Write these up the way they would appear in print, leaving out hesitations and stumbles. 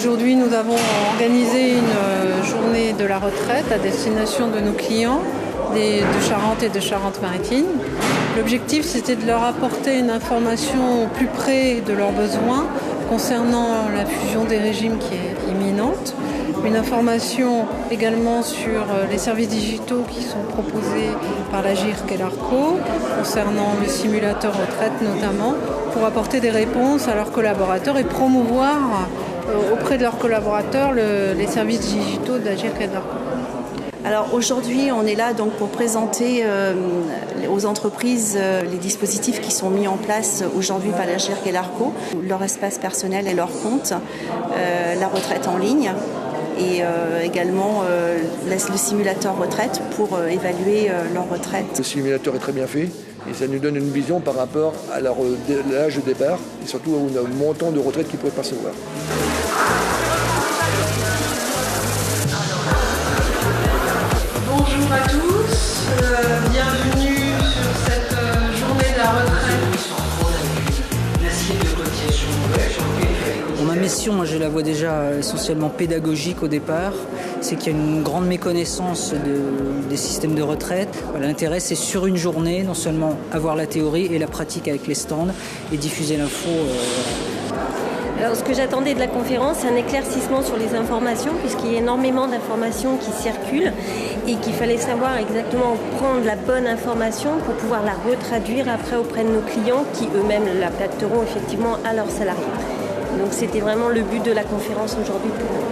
Aujourd'hui, nous avons organisé une journée de la retraite à destination de nos clients de Charente et de Charente-Maritime. L'objectif, c'était de leur apporter une information au plus près de leurs besoins concernant la fusion des régimes qui est imminente. Une information également sur les services digitaux qui sont proposés par la GIRC et l'ARCO, concernant le simulateur retraite notamment, pour apporter des réponses à leurs collaborateurs et promouvoir auprès de leurs collaborateurs les services digitaux de la GIRC et de l'ARCO. Alors aujourd'hui, on est là donc pour présenter aux entreprises les dispositifs qui sont mis en place aujourd'hui par la GIRC et l'ARCO, leur espace personnel et leur compte, la retraite en ligne et également le simulateur retraite pour évaluer leur retraite. Le simulateur est très bien fait et ça nous donne une vision par rapport à l'âge de départ et surtout au montant de retraite qu'ils pourraient percevoir. Bonjour à tous, bienvenue sur cette journée de la retraite. Ma mission, moi, je la vois déjà essentiellement pédagogique au départ, c'est qu'il y a une grande méconnaissance des systèmes de retraite. L'intérêt, c'est sur une journée, non seulement avoir la théorie et la pratique avec les stands et diffuser l'info. Alors, ce que j'attendais de la conférence, c'est un éclaircissement sur les informations, puisqu'il y a énormément d'informations qui circulent et qu'il fallait savoir exactement prendre la bonne information pour pouvoir la retraduire après auprès de nos clients qui eux-mêmes l'adapteront effectivement à leurs salariés. Donc c'était vraiment le but de la conférence aujourd'hui pour nous.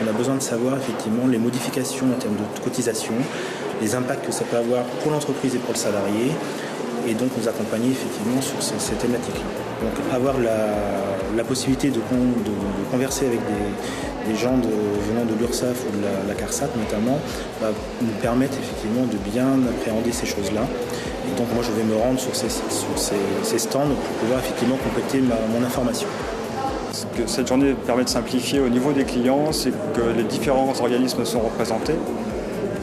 On a besoin de savoir effectivement les modifications en termes de cotisation, les impacts que ça peut avoir pour l'entreprise et pour le salarié, et donc nous accompagner effectivement sur ces thématiques-là. Donc avoir la possibilité de converser avec des gens venant de l'URSSAF ou de la CARSAT notamment, va nous permettre effectivement de bien appréhender ces choses-là. Et donc moi je vais me rendre sur ces stands pour pouvoir effectivement compléter mon information. Ce que cette journée permet de simplifier au niveau des clients, c'est que les différents organismes sont représentés.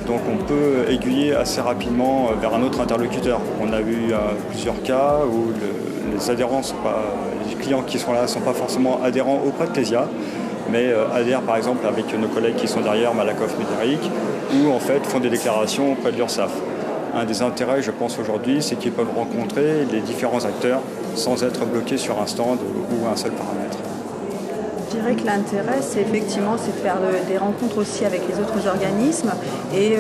Donc on peut aiguiller assez rapidement vers un autre interlocuteur. On a eu plusieurs cas où les adhérents les clients qui sont là ne sont pas forcément adhérents auprès de Clésia, mais adhèrent par exemple avec nos collègues qui sont derrière Malakoff Médéric, ou en fait font des déclarations auprès de l'URSSAF. Un des intérêts, je pense aujourd'hui, c'est qu'ils peuvent rencontrer les différents acteurs sans être bloqués sur un stand ou un seul paramètre. Je dirais que l'intérêt, c'est de faire des rencontres aussi avec les autres organismes et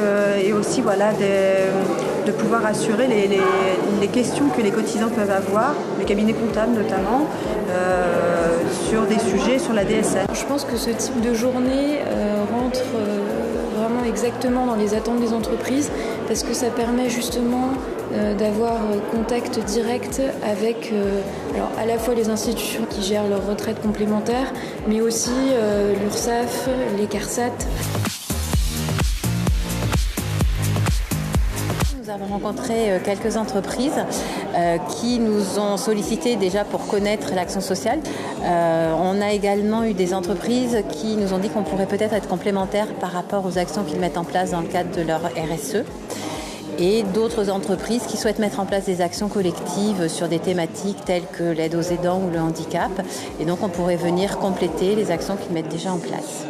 aussi de pouvoir assurer les questions que les cotisants peuvent avoir, les cabinets comptables notamment, sur des sujets sur la DSN. Je pense que ce type de journée rentre vraiment exactement dans les attentes des entreprises parce que ça permet justement d'avoir contact direct avec à la fois les institutions qui gèrent leurs retraites complémentaires, mais aussi l'URSSAF, les CARSAT. Nous avons rencontré quelques entreprises qui nous ont sollicité déjà pour connaître l'action sociale. On a également eu des entreprises qui nous ont dit qu'on pourrait peut-être être complémentaires par rapport aux actions qu'ils mettent en place dans le cadre de leur RSE. Et d'autres entreprises qui souhaitent mettre en place des actions collectives sur des thématiques telles que l'aide aux aidants ou le handicap. Et donc on pourrait venir compléter les actions qu'ils mettent déjà en place.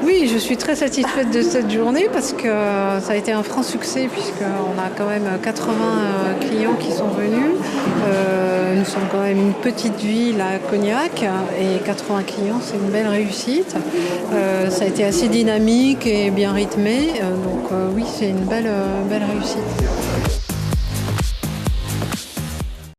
Oui, je suis très satisfaite de cette journée parce que ça a été un franc succès puisqu'on a quand même 80 clients qui sont venus. Nous sommes quand même une petite ville à Cognac et 80 clients, c'est une belle réussite. Ça a été assez dynamique et bien rythmé, donc oui, c'est une belle réussite.